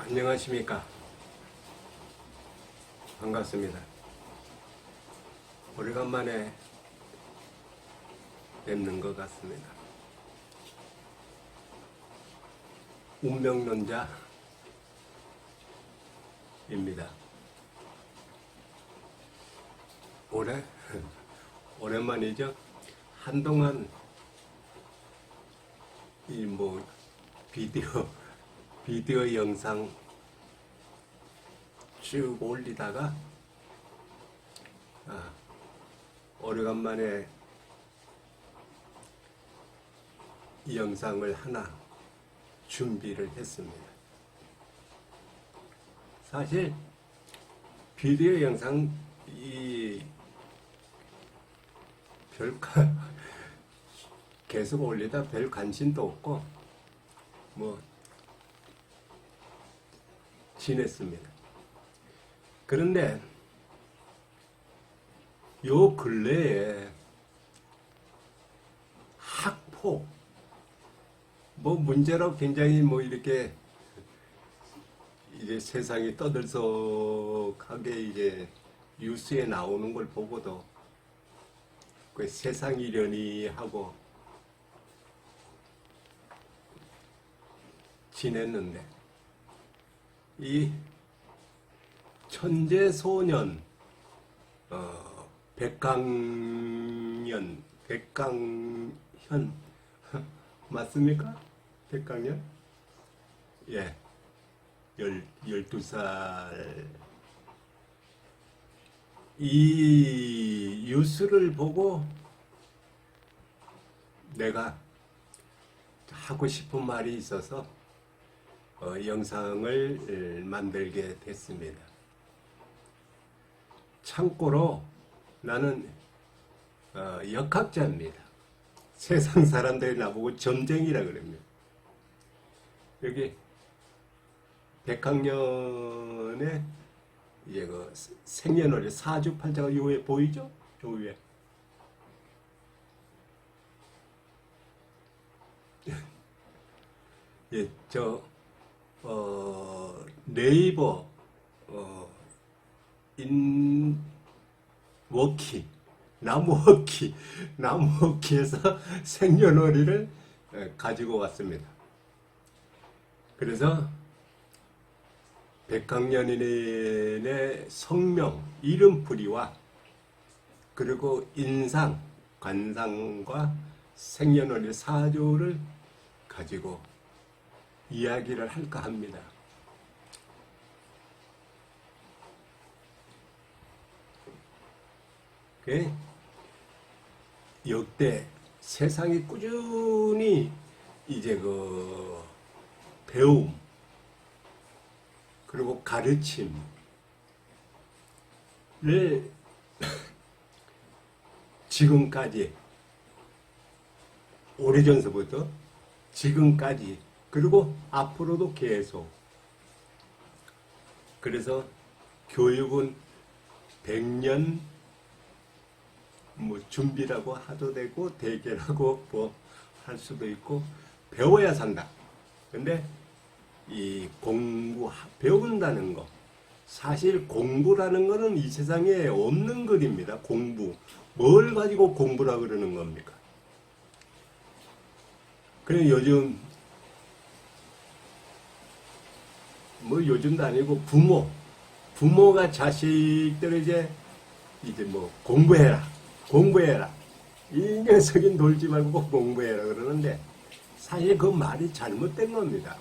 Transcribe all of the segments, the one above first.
안녕하십니까. 반갑습니다. 오래간만에 뵙는 것 같습니다. 운명론자입니다. 오랜만이죠. 한동안 비디오 영상 쭉 올리다가 오래간만에 이 영상을 하나 준비를 했습니다. 사실 비디오 영상 계속 올리다 별 관심도 없고 지냈습니다. 그런데 요 근래에 학폭 문제로 굉장히 이렇게 이제 세상이 떠들썩하게 이제 뉴스에 나오는 걸 보고도 그 세상 이련이 하고 지냈는데 이 천재 소년 백강현 맞습니까? 백강현? 예, 12살. 이 뉴스를 보고 내가 하고 싶은 말이 있어서 영상을 만들게 됐습니다. 참고로 나는 역학자입니다. 세상 사람들이 나보고 점쟁이라 그럽니다. 여기 백학년의 이제 그 생년월일 사주팔자가 요 위에 보이죠? 요 위에. 예, 네이버 나무워키에서 생년월일을 가지고 왔습니다. 그래서 백학년인의 성명, 이름풀이와 그리고 인상, 관상과 생년월일 사주를 가지고 이야기를 할까 합니다. 역대 세상이 꾸준히 이제 배움 그리고 가르침을 지금까지 오래전서부터 지금까지 그리고 앞으로도 계속 그래서 교육은 100년 준비라고 하도 되고 대계라고 할 수도 있고 배워야 산다. 근데 이 배운다는 거 사실 공부라는 거는 이 세상에 없는 것입니다. 공부 뭘 가지고 공부라 그러는 겁니까? 그래 요즘 요즘도 아니고 부모가 자식들을 이제 공부해라 이 녀석인 놀지 말고 공부해라 그러는데 사실 그 말이 잘못된 겁니다.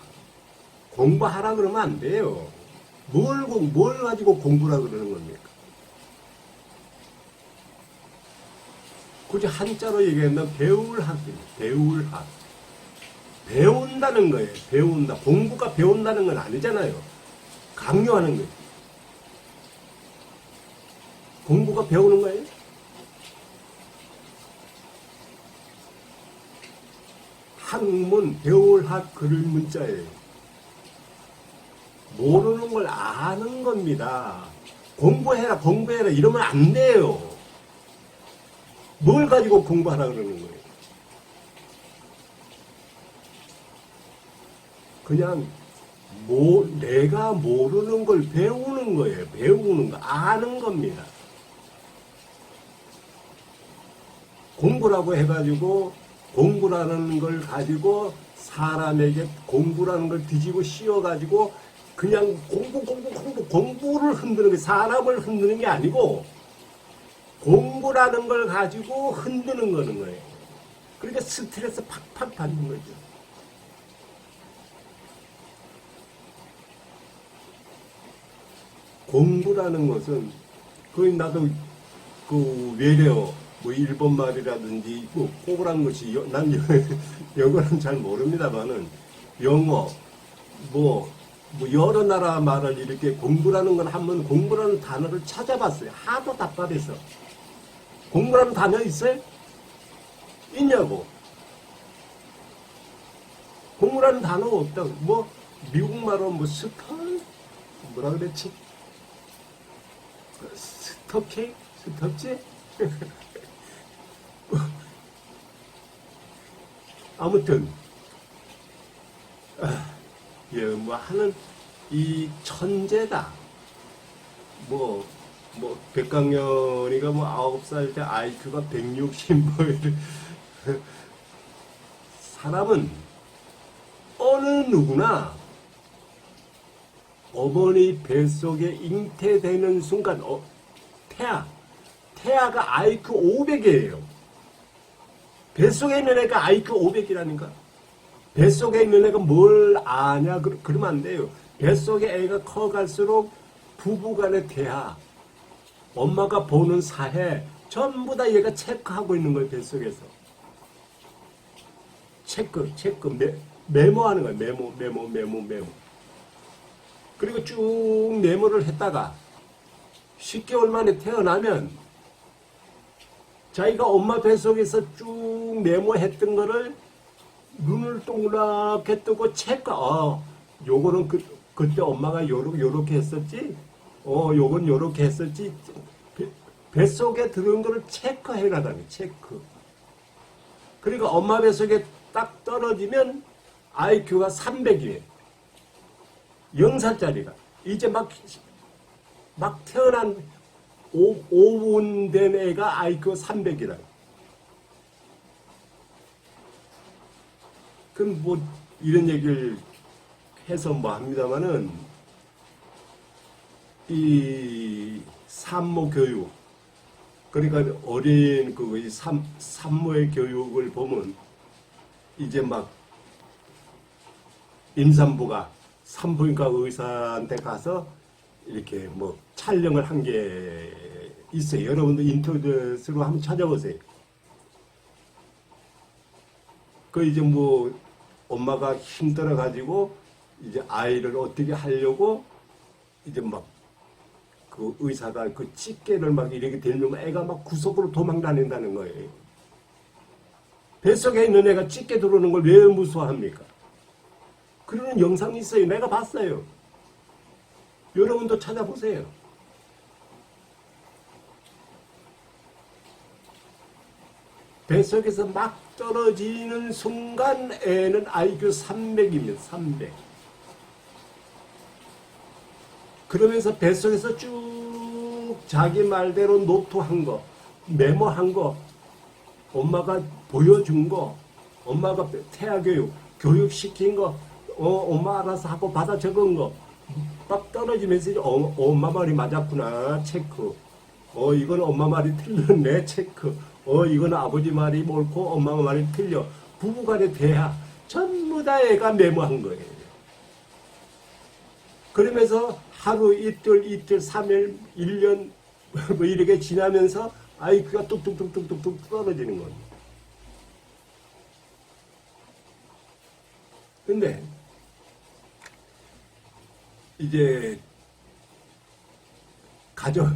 공부하라 그러면 안 돼요. 뭘 가지고 공부라 그러는 겁니까? 굳이 한자로 얘기하면 배울학입니다. 배울학. 배운다는 거예요. 배운다. 공부가 배운다는 건 아니잖아요. 강요하는 거예요. 공부가 배우는 거예요? 학문, 배울학, 그를 문자예요. 모르는 걸 아는 겁니다. 공부해라 이러면 안 돼요. 뭘 가지고 공부하라 그러는 거예요? 그냥 내가 모르는 걸 배우는 거예요. 배우는 거, 아는 겁니다. 공부라고 해가지고 공부라는 걸 가지고 사람에게 공부라는 걸 뒤지고 씌워가지고 그냥 공부를 흔드는 게 사람을 흔드는 게 아니고 공부라는 걸 가지고 흔드는 거예요. 그러니까 스트레스 팍팍 받는 거죠. 공부라는 것은 거의 나도 그 외래어 뭐 일본 말이라든지 뭐 꼬부란 것이 난 영어는 잘 모릅니다만은 영어 뭐 여러 나라 말을 이렇게 공부라는 건 한번 공부라는 단어를 찾아봤어요. 하도 답답해서. 공부라는 단어 있어요? 있냐고. 공부라는 단어가 없다고. 뭐 미국말로 뭐 뭐라 그랬지? 스터케? 스터지? 아무튼 뭐 하는 이 천재다. 백강연이가 9살 때 IQ가 160 사람은 어느 누구나 어머니 뱃속에 잉태되는 순간 태아가 IQ 500이에요. 뱃속에 있는 애가 IQ 500이라니까. 뱃속에 있는 애가 뭘 아냐 그러면 안 돼요. 뱃속에 애가 커갈수록 부부간의 대화, 엄마가 보는 사회 전부 다 얘가 체크하고 있는 거예요. 뱃속에서. 체크 메모하는 거예요. 메모. 그리고 쭉 메모를 했다가 10개월 만에 태어나면 자기가 엄마 뱃속에서 쭉 메모했던 거를 눈을 동그랗게 뜨고 체크. 요거는 그때 엄마가 요렇게 했었지. 요건 요렇게 했었지. 뱃속에 들어온 거를 체크해 나가는 체크. 그러니까 엄마 뱃속에 딱 떨어지면 IQ가 300이에요. 0살짜리가. 이제 막 태어난 5분 된 애가 IQ 300이라. 그럼 뭐 이런 얘기를 해서 뭐 합니다만은 이 산모 교육, 그러니까 어린 산모의 교육을 보면 이제 막 임산부가 산부인과 의사한테 가서 이렇게 뭐 촬영을 한 게 있어요. 여러분도 인터넷으로 한번 찾아보세요. 그 이제 뭐 엄마가 힘들어 가지고 이제 아이를 어떻게 하려고 이제 막 그 의사가 그 집게를 막 이렇게 들면 애가 막 구석으로 도망 다닌다는 거예요. 뱃속에 있는 애가 집게 들어오는 걸 왜 무서워합니까? 그런 영상이 있어요. 내가 봤어요. 여러분도 찾아보세요. 뱃속에서 막 떨어지는 순간 애는 IQ 300입니다. 300. 그러면서 뱃속에서 쭉 자기 말대로 노트한 거, 메모한 거, 엄마가 보여준 거, 엄마가 태아교육, 교육시킨 거, 엄마 알아서 하고 받아 적은 거, 딱 떨어지면서 엄마 말이 맞았구나, 체크. 이건 엄마 말이 틀렸네, 체크. 이건 아버지 말이 옳고 엄마 말이 틀려. 부부간의 대화, 전부 다 애가 메모한 거예요. 그러면서 하루, 이틀, 3일, 1년, 뭐 이렇게 지나면서 IQ가 뚝뚝뚝뚝뚝 떨어지는 겁니다. 근데, 이제,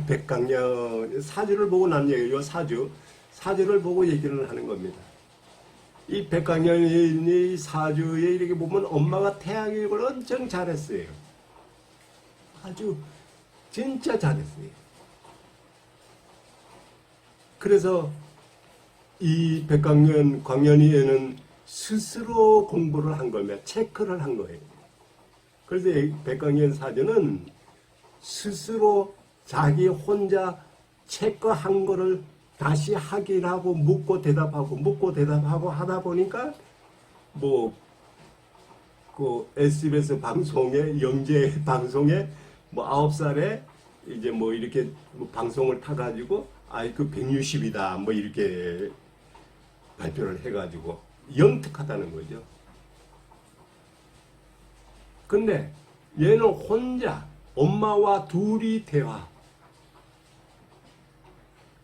백강년, 사주를 보고 난 얘기예요, 사주를 보고 얘기를 하는 겁니다. 이 백강년이 사주에 이렇게 보면 엄마가 태아교육을 엄청 잘했어요. 아주 진짜 잘했어요. 그래서 이 백강년, 광년이에는 스스로 공부를 한 겁니다. 체크를 한 거예요. 그래서 백강현 사전은 스스로 자기 혼자 체크한 거를 다시 확인하고 묻고 대답하고 하다 보니까 뭐 그 SBS 방송에 영재 방송에 뭐 9살에 이제 뭐 이렇게 뭐 방송을 타가지고 IQ 160이다 뭐 이렇게 발표를 해가지고 영특하다는 거죠. 근데 얘는 혼자 엄마와 둘이 대화,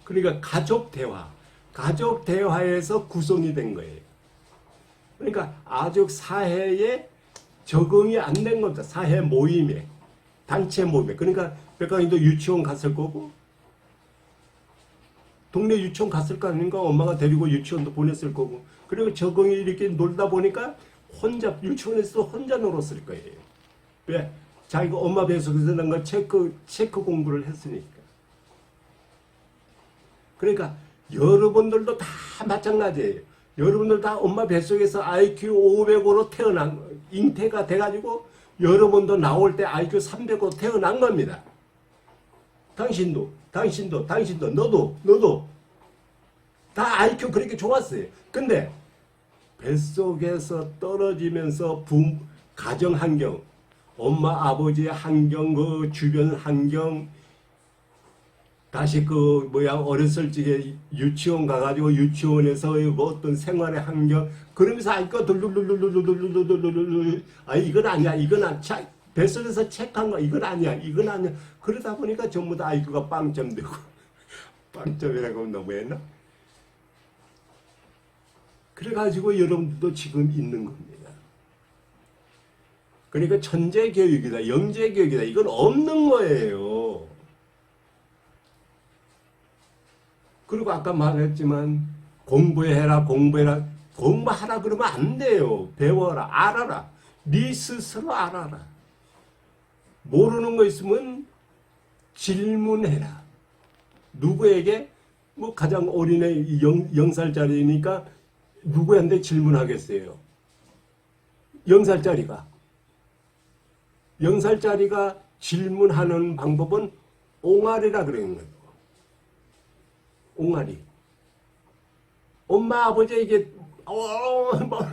그러니까 가족 대화에서 구성이 된 거예요. 그러니까 아직 사회에 적응이 안 된 겁니다. 사회 모임에, 단체 모임에. 그러니까 백강희도 유치원 갔을 거고, 동네 유치원 갔을 거 아닌가? 엄마가 데리고 유치원도 보냈을 거고. 그리고 적응이 이렇게 놀다 보니까 혼자, 유치원에서 혼자 놀았을 거예요. 왜? 자기가 엄마 뱃속에서 난 걸 체크 공부를 했으니까. 그러니까 여러분들도 다 마찬가지예요. 여러분들 다 엄마 뱃속에서 IQ 500으로 잉태가 돼가지고 여러분도 나올 때 IQ 300으로 태어난 겁니다. 당신도, 너도 다 IQ 그렇게 좋았어요. 근데 뱃속에서 떨어지면서 가정 환경, 엄마 아버지의 환경, 그 주변 환경, 다시 어렸을 적에 유치원 가가지고 유치원에서 뭐 어떤 생활의 환경, 그러면서 이건 아니야. 뱃속에서 체크한 거, 이건 아니야. 그러다 보니까 전부 다 IQ가 빵점 되고, 빵점이라고 하면 너무했나? 그래가지고 여러분들도 지금 있는 겁니다. 그러니까 천재 교육이다, 영재 교육이다, 이건 없는 거예요. 그리고 아까 말했지만 공부하라 그러면 안 돼요. 배워라, 알아라. 네 스스로 알아라. 모르는 거 있으면 질문해라. 누구에게? 뭐 가장 어린애 0살짜리니까 누구한테 질문하겠어요? 0살짜리가 질문하는 방법은 옹알이라 그러는 거예요. 옹알이. 엄마 아버지에게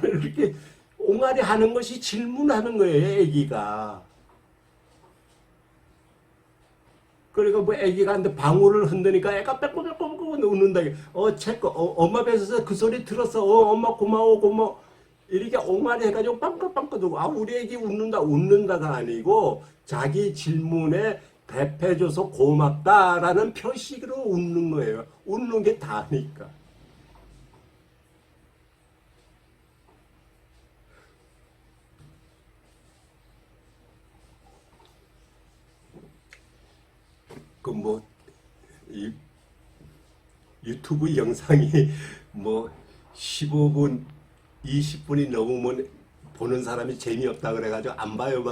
이렇게 옹알이 하는 것이 질문하는 거예요, 애기가. 그러니까 뭐 애기가 한테 방울을 흔드니까 애가 빼꼼빼꼼 웃는다. 엄마 뱃에서 그 소리 들었어. 엄마 고마워. 이렇게 옹알이 해가지고 빵긋빵긋 웃고, 우리 애기 웃는다가 아니고 자기 질문에 대패줘서 고맙다라는 표식으로 웃는 거예요. 웃는 게 다니까. 유튜브 영상이 15분, 20분이 넘으면 보는 사람이 재미없다 그래가지고 안 봐요.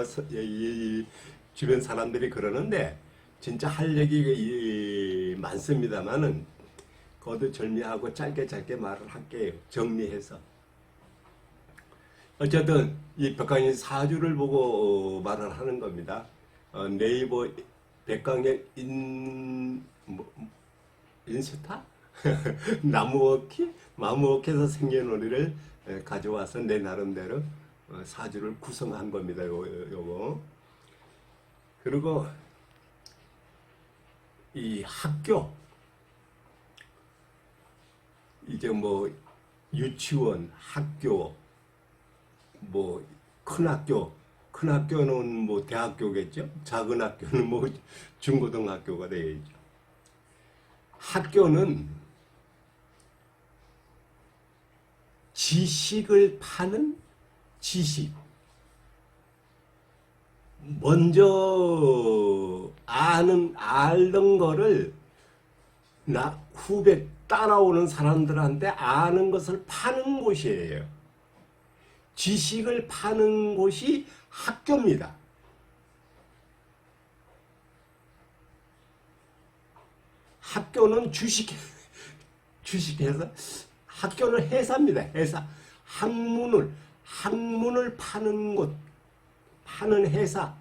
주변 사람들이 그러는데 진짜 할 얘기 많습니다만은 거두절미하고 짧게 말을 할게요. 정리해서. 어쨌든 이 백강현 사주를 보고 말을 하는 겁니다. 네이버 백강현 인스타? 나무워키에서 생년월일을 가져와서 내 나름대로 사주를 구성한 겁니다. 요거. 그리고 이 학교, 이제 유치원, 학교, 큰 학교는 대학교겠죠. 작은 학교는 중고등학교가 되겠죠. 학교는 지식을 파는 지식. 먼저 알던 거를 후배 따라오는 사람들한테 아는 것을 파는 곳이에요. 지식을 파는 곳이 학교입니다. 학교는 주식회사, 학교는 회사입니다. 회사. 학문을 파는 곳. 파는 회사.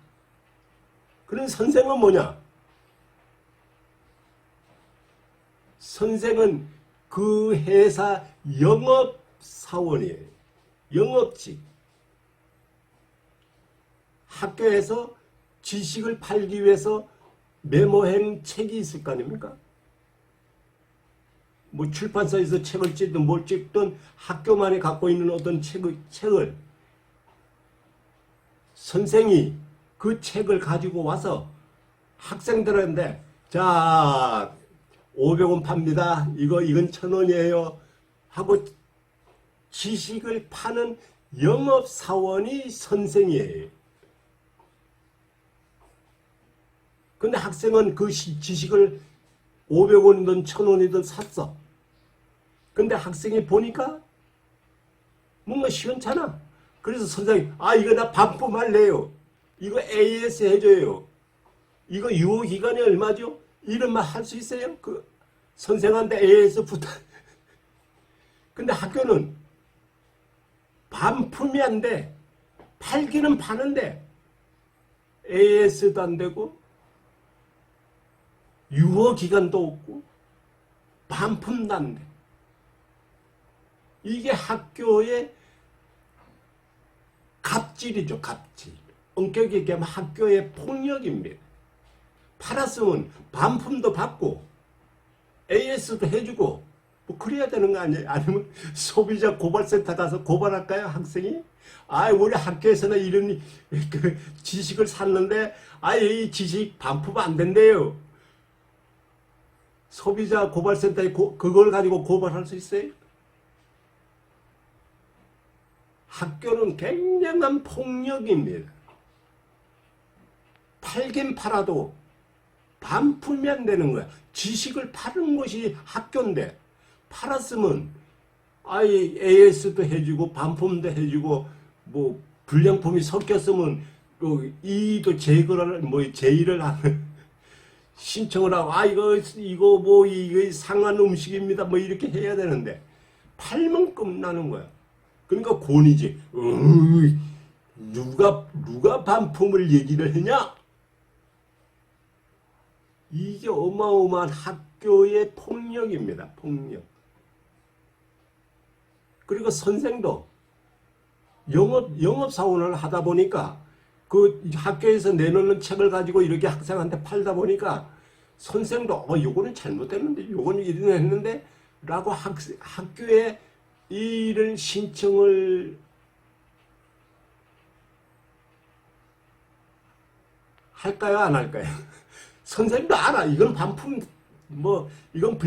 그런 선생은 뭐냐? 선생은 그 회사 영업사원이에요. 영업직. 학교에서 지식을 팔기 위해서 메모한 책이 있을 거 아닙니까? 뭐 출판사에서 책을 찍든 뭘 찍든 학교만이 갖고 있는 어떤 책을 선생이 그 책을 가지고 와서 학생들한테 자 500원 팝니다. 이건 1,000원이에요. 하고 지식을 파는 영업사원이 선생이에요. 근데 학생은 그 지식을 500원이든 1,000원이든 샀어. 근데 학생이 보니까 뭔가 시원찮아. 그래서 선생님, 이거 나 반품할래요. 이거 AS 해줘요. 이거 유효기간이 얼마죠? 이런 말 할 수 있어요? 그 선생한테 AS 부탁. 근데 학교는 반품이 안 돼. 팔기는 파는데 AS도 안 되고 유효기간도 없고 반품도 안 돼. 이게 학교의 갑질이죠. 갑질. 엄격히 얘기하면 학교의 폭력입니다. 팔았으면 반품도 받고 AS도 해주고 뭐 그래야 되는 거 아니에요? 아니면 소비자 고발센터 가서 고발할까요? 학생이? 우리 학교에서는 이런 그 지식을 샀는데 이 지식 반품 안 된대요. 소비자 고발센터에 그걸 가지고 고발할 수 있어요? 학교는 굉장한 폭력입니다. 팔긴 팔아도 반품이 안 되는 거야. 지식을 파는 것이 학교인데 팔았으면 AS도 해주고 반품도 해주고 뭐 불량품이 섞였으면 이의도 제거를 제의를 하는 신청을 하고 이거 상한 음식입니다 뭐 이렇게 해야 되는데 팔면 끝나는 거야. 그러니까 권위지. 누가 반품을 얘기를 했냐? 이게 어마어마한 학교의 폭력입니다. 폭력. 그리고 선생도 영업사원을 하다 보니까 그 학교에서 내놓는 책을 가지고 이렇게 학생한테 팔다 보니까 선생도 요거는 잘못됐는데 요거는 이런 했는데 라고 학교에 이런 신청을 할까요? 안 할까요? 선생님도 알아. 이건 반품, 이건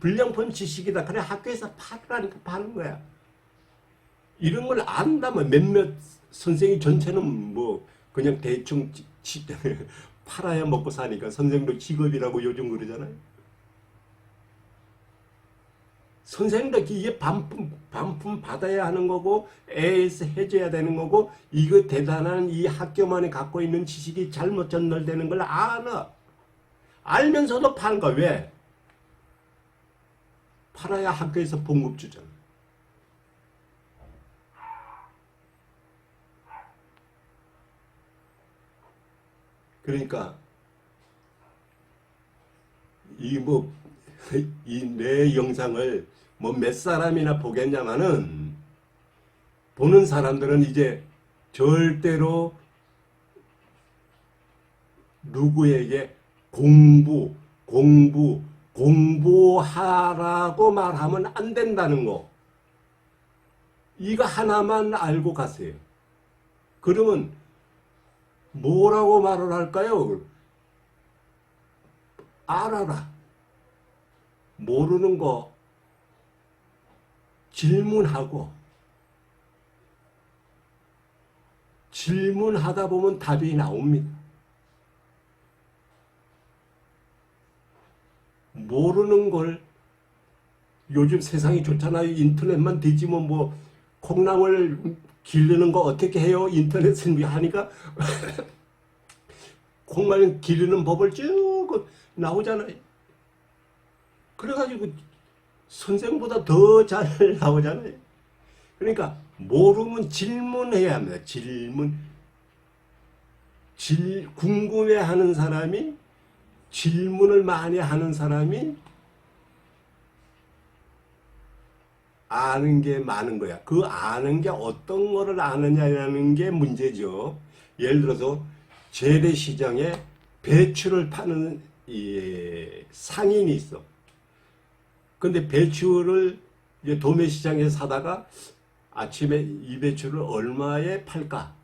불량품 지식이다. 그래, 학교에서 팔으라니까 파는 거야. 이런 걸 안다면 몇몇 선생이 전체는 그냥 대충 팔아야 먹고 사니까 선생도 직업이라고 요즘 그러잖아요. 선생도 이게 반품 받아야 하는 거고 AS 해줘야 되는 거고 이거 대단한 이 학교만이 갖고 있는 지식이 잘못 전달되는 걸 알아. 알면서도 파는 거야. 왜? 팔아야 학교에서 봉급 주잖아. 그러니까 이 내 영상을 몇 사람이나 보겠냐마는 보는 사람들은 이제 절대로 누구에게 공부하라고 말하면 안 된다는 거. 이거 하나만 알고 가세요. 그러면 뭐라고 말을 할까요? 알아라. 모르는 거 질문하다 보면 답이 나옵니다. 모르는 걸 요즘 세상이 좋잖아요. 인터넷만 뒤지면 콩나물 기르는 거 어떻게 해요? 인터넷을 하니까 콩나물 기르는 법을 쭉 나오잖아요. 그래가지고 선생보다 더 잘 나오잖아요. 그러니까 모르면 질문해야 합니다. 질문. 궁금해하는 사람이, 질문을 많이 하는 사람이 아는 게 많은 거야. 그 아는 게 어떤 거를 아느냐는 게 문제죠. 예를 들어서 재래시장에 배추를 파는 상인이 있어. 근데 배추를 이제 도매시장에서 사다가 아침에 이 배추를 얼마에 팔까?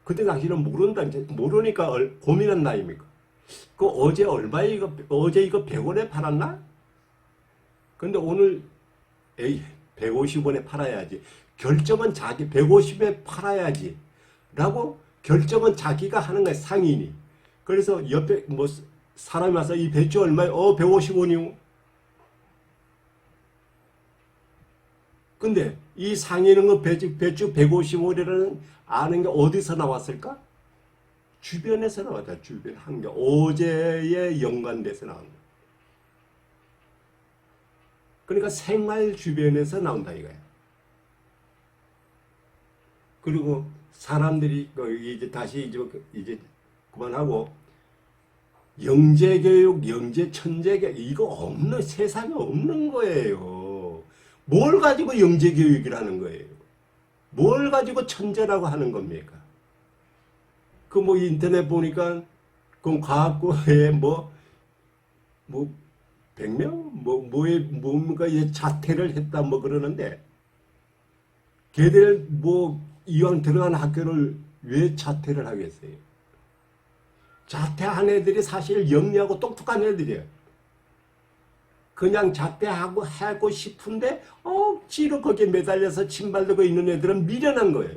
그때 당시는 모르니까 고민한 나이입니까? 어제 어제 이거 100원에 팔았나? 근데 오늘, 에이, 150원에 팔아야지. 결정은 150에 팔아야지. 라고 결정은 자기가 하는 거야, 상인이. 그래서 옆에 사람이 와서 이 배추 얼마에? 150원이요. 근데 이 상인은 그 배추 150원이라는 아는 게 어디서 나왔을까? 주변에서 나왔다. 주변 환경. 어제에 연관돼서 나온 거야. 그러니까 생활 주변에서 나온다 이거야. 그리고 사람들이 이제 다시 이제 그만하고 영재교육, 영재천재교육 이거 세상에 없는 거예요. 뭘 가지고 영재교육이라는 거예요? 뭘 가지고 천재라고 하는 겁니까? 인터넷 보니까 그 과학고에 100명? 뭔가 자퇴를 했다 그러는데 걔들 이왕 들어간 학교를 왜 자퇴를 하겠어요? 자퇴한 애들이 사실 영리하고 똑똑한 애들이에요. 그냥 자퇴하고 싶은데 억지로 거기에 매달려서 침발들고 있는 애들은 미련한 거예요.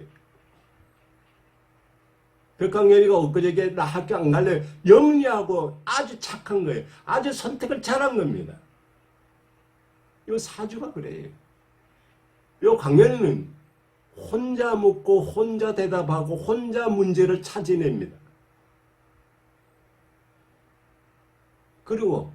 백강연이가 엊그저께 나 학교 안 갈래. 영리하고 아주 착한 거예요. 아주 선택을 잘한 겁니다. 요 사주가 그래요. 요 강연이는 혼자 묻고 혼자 대답하고 혼자 문제를 찾아냅니다. 그리고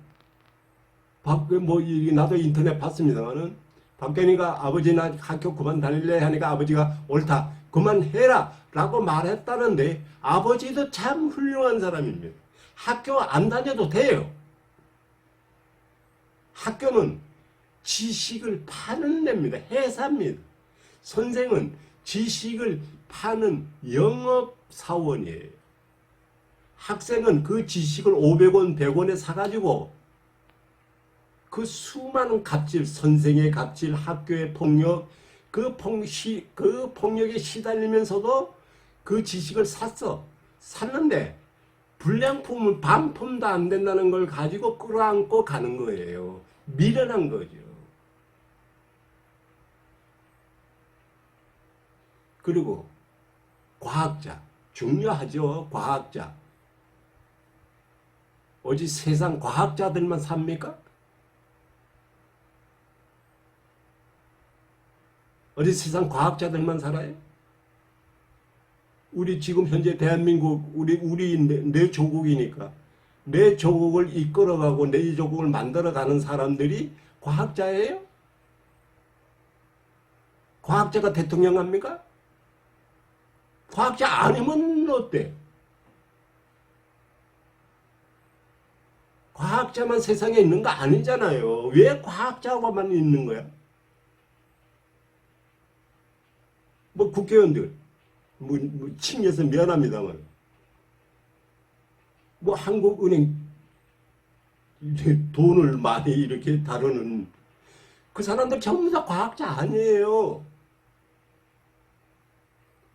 나도 인터넷 봤습니다만은 박견이가 아버지 나 학교 그만 다닐래 하니까 아버지가 옳다 그만해라 라고 말했다는데 아버지도 참 훌륭한 사람입니다. 학교 안 다녀도 돼요. 학교는 지식을 파는 데입니다. 회사입니다. 선생은 지식을 파는 영업사원이에요. 학생은 그 지식을 500원, 100원에 사가지고 그 수많은 갑질, 선생의 갑질, 학교의 폭력, 그 폭력에 시달리면서도 그 지식을 샀는데 불량품은 반품도 안 된다는 걸 가지고 끌어안고 가는 거예요. 미련한 거죠. 그리고 과학자, 중요하죠. 과학자. 어디 세상 과학자들만 삽니까? 어디 세상 과학자들만 살아요? 우리 지금 현재 대한민국 우리 내 조국이니까 내 조국을 이끌어가고 내 조국을 만들어가는 사람들이 과학자예요? 과학자가 대통령 합니까? 과학자 아니면 어때? 과학자만 세상에 있는 거 아니잖아요. 왜 과학자만 있는 거야? 국회의원들 칭해서 미안합니다만 한국은행 돈을 많이 이렇게 다루는 그 사람들 전부 다 과학자 아니에요.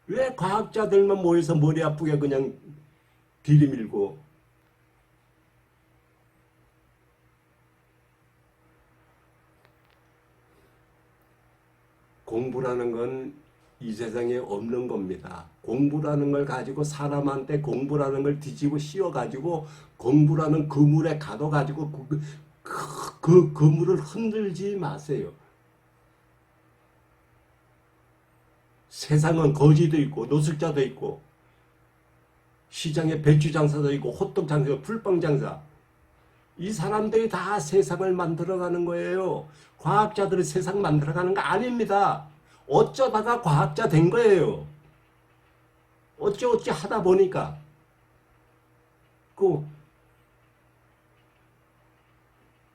왜 과학자들만 모여서 머리 아프게 그냥 들이밀고 공부라는 건 이 세상에 없는 겁니다. 공부라는 걸 가지고 사람한테 공부라는 걸 뒤집어 씌워가지고 공부라는 그물에 가둬가지고 그 그물을 흔들지 마세요. 세상은 거지도 있고 노숙자도 있고 시장에 배추 장사도 있고 호떡 장사, 풀빵 장사 이 사람들이 다 세상을 만들어가는 거예요. 과학자들이 세상 만들어가는 거 아닙니다. 어쩌다가 과학자 된 거예요. 어찌 하다 보니까 그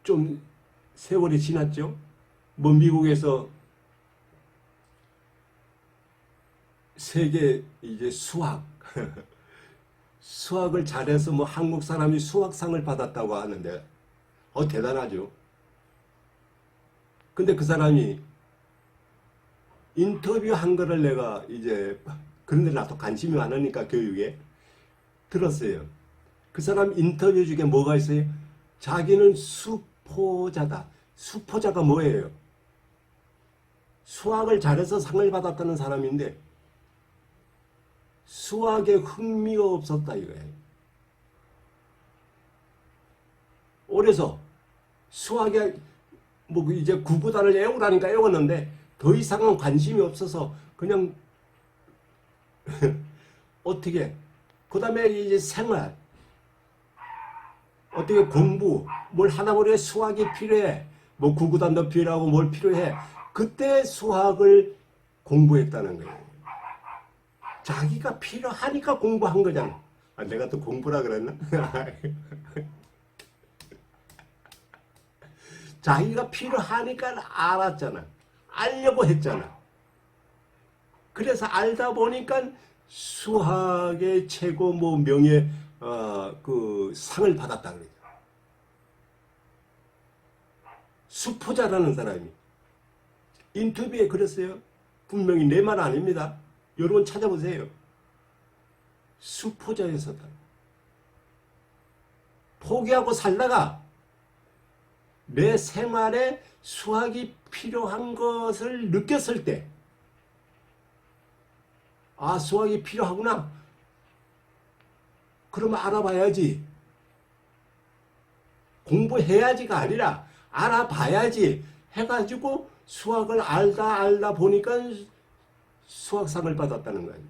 좀 세월이 지났죠. 뭐 미국에서 세계 이제 수학을 잘해서 뭐 한국 사람이 수학상을 받았다고 하는데 대단하죠. 근데 그 사람이 인터뷰한 거를 내가 이제 그런데 나도 관심이 많으니까 교육에 들었어요. 그 사람 인터뷰 중에 뭐가 있어요? 자기는 수포자다. 수포자가 뭐예요? 수학을 잘해서 상을 받았다는 사람인데 수학에 흥미가 없었다 이거예요. 그래서 수학에 뭐 이제 구구단을 외우라니까 외웠는데 더 이상은 관심이 없어서 그냥 어떻게 그 다음에 이제 생활 어떻게 공부 뭘 하다 보니 수학이 필요해 뭐 구구단도 필요하고 뭘 필요해 그때 수학을 공부했다는 거예요. 자기가 필요하니까 공부한 거잖아. 내가 또 공부라 그랬나? 자기가 필요하니까 알았잖아. 알려고 했잖아. 그래서 알다 보니까 수학의 최고 뭐 명예 그 상을 받았다 그러죠. 수포자라는 사람이 인터뷰에 그랬어요. 분명히 내 말 아닙니다. 여러분 찾아보세요. 수포자였었다. 포기하고 살다가 내 생활에 수학이 필요한 것을 느꼈을 때 수학이 필요하구나. 그러면 알아봐야지. 공부해야지가 아니라 알아봐야지 해가지고 수학을 알다 보니까 수학상을 받았다는 거예요.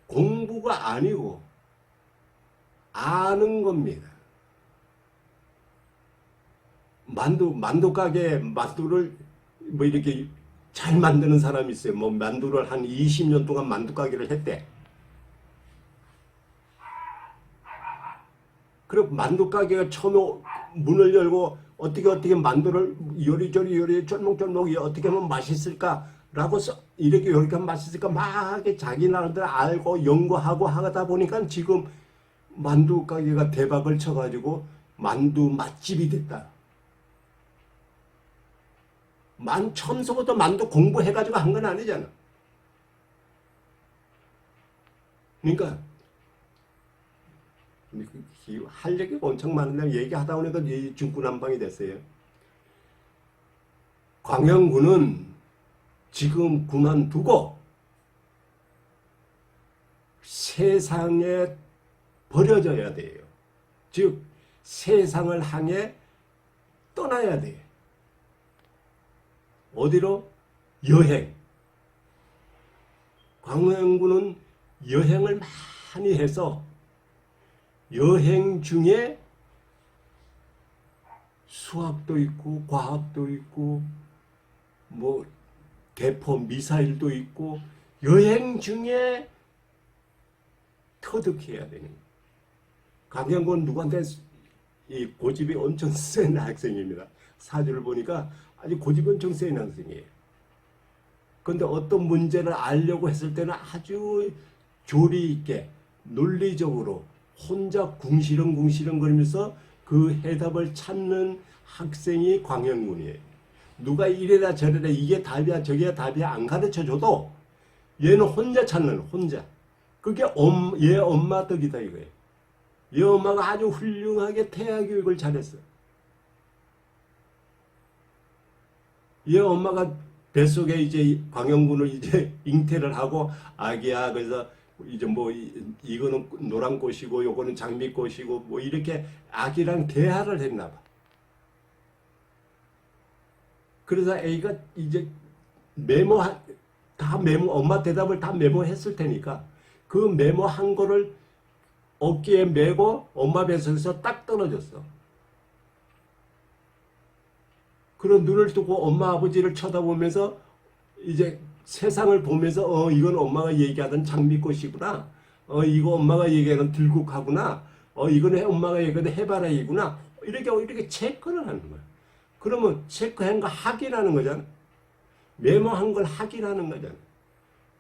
공부가 아니고 아는 겁니다. 만두 가게 만두를 뭐 이렇게 잘 만드는 사람이 있어요. 뭐 만두를 한 20년 동안 만두 가게를 했대. 그리고 만두 가게가 처음에 문을 열고 어떻게 만두를 요리조리 쫄목쫄목 어떻게 하면 맛있을까라고 이렇게 하면 맛있을까 막 자기 나름대로 알고 연구하고 하다 보니까 지금 만두 가게가 대박을 쳐가지고 만두 맛집이 됐다. 처음서부터 만두 공부해가지고 한 건 아니잖아. 그러니까 할 얘기가 엄청 많은데 얘기하다 보니까 중구난방이 됐어요. 광영군은 지금 그만두고 세상에 버려져야 돼요. 즉 세상을 향해 떠나야 돼요. 어디로? 여행. 광영군은 여행을 많이 해서 여행 중에 수학도 있고 과학도 있고 뭐 대포 미사일도 있고 여행 중에 터득해야 되는 거예요. 강영군 누구한테 이 고집이 엄청 센 학생입니다. 사주를 보니까 아주 고집이 엄청 센 학생이에요. 그런데 어떤 문제를 알려고 했을 때는 아주 조리 있게 논리적으로 혼자 궁시렁궁시렁거리면서 그 해답을 찾는 학생이 광영군이에요. 누가 이래라 저래라 이게 답이야 저게 답이야 안 가르쳐줘도 얘는 혼자 찾는 혼자. 그게 얘 엄마 덕이다 이거예요. 얘 엄마가 아주 훌륭하게 태아 교육을 잘했어. 얘 엄마가 뱃속에 이제 광영군을 이제 잉태를 하고 아기야 그래서 이제 뭐 이거는 노란 꽃이고 요거는 장미꽃이고 뭐 이렇게 아기랑 대화를 했나 봐. 그래서 애가 이제 엄마 대답을 다 메모했을 테니까 그 메모한 거를 어깨에 메고 엄마 뱃속에서 딱 떨어졌어. 그런 눈을 뜨고 엄마 아버지를 쳐다보면서 이제 세상을 보면서 이건 엄마가 얘기하던 장미꽃이구나. 이거 엄마가 얘기하는 들국하구나. 이거는 엄마가 얘기하는 해바라기구나. 이렇게 체크를 하는 거야. 그러면 체크한 거 확인하는 거잖아. 메모한 걸 확인하는 거잖아.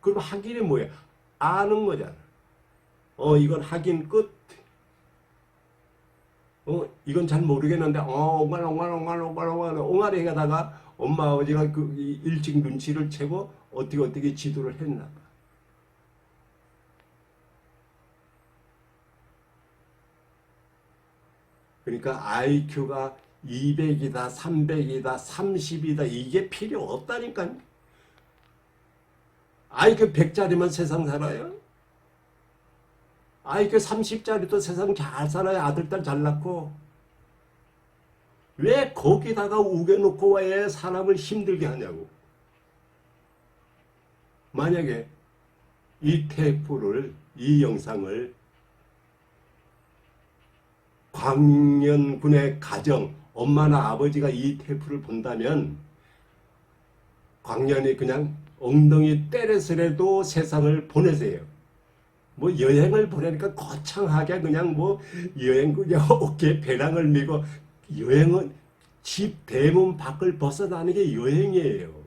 그럼 확인이 뭐야? 아는 거잖아. 이건 확인 끝. 이건 잘 모르겠는데, 옹알이 가다가 엄마 아버지가 그 일찍 눈치를 채고 어떻게 지도를 했나 봐. 그러니까 IQ가 200이다, 300이다, 30이다 이게 필요 없다니까요. IQ 100짜리만 세상 살아요? IQ 30짜리도 세상 잘 살아요. 아들, 딸 잘 낳고. 왜 거기다가 우겨놓고 왜 사람을 힘들게 하냐고. 만약에 이 영상을 광년군의 가정, 엄마나 아버지가 이 테이프를 본다면 광년이 그냥 엉덩이 때려서라도 세상을 보내세요. 뭐 여행을 보내니까 거창하게 그냥 뭐 여행 그냥 어깨에 배낭을 메고 여행은 집 대문 밖을 벗어나는 게 여행이에요.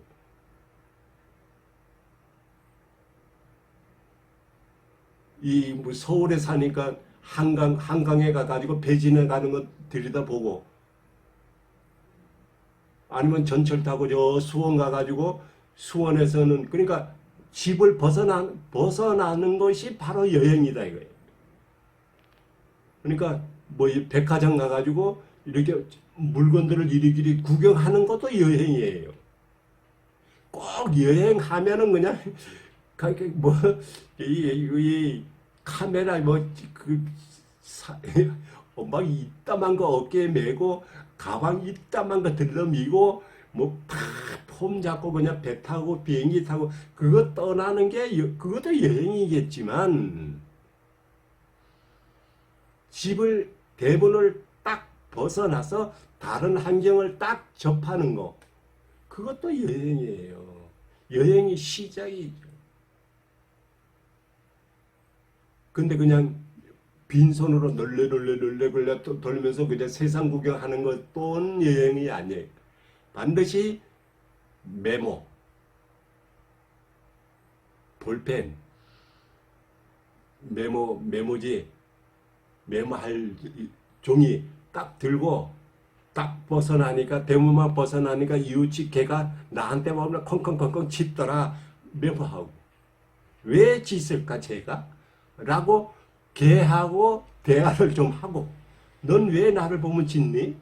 뭐 서울에 사니까 한강에 가가지고 배 지나가는 거 들여다보고 아니면 전철 타고 저 수원 가가지고 수원에서는 그러니까 집을 벗어나는 것이 바로 여행이다 이거예요. 그러니까 뭐 백화점 가가지고 이렇게 물건들을 이리저리 구경하는 것도 여행이에요. 꼭 여행하면은 그냥 뭐이 카메라 막 이따만 거 어깨에 메고 가방 이따만 거 들러미고 폼 잡고 그냥 배 타고 비행기 타고 그거 떠나는 게 그것도 여행이겠지만 대문을 딱 벗어나서 다른 환경을 딱 접하는 거 그것도 여행이에요. 여행이 시작이죠. 근데 그냥 빈손으로 널레 돌면서 그냥 세상 구경하는 것도 여행이 아니에요. 반드시 볼펜, 메모지, 메모할 종이 딱 들고 딱 벗어나니까 대문만 벗어나니까 이웃집 개가 나한테 보면 컹컹컹컹 짖더라. 메모하고 왜 짖을까 제가? 라고 개하고 대화를 좀 하고 넌 왜 나를 보면 짖니?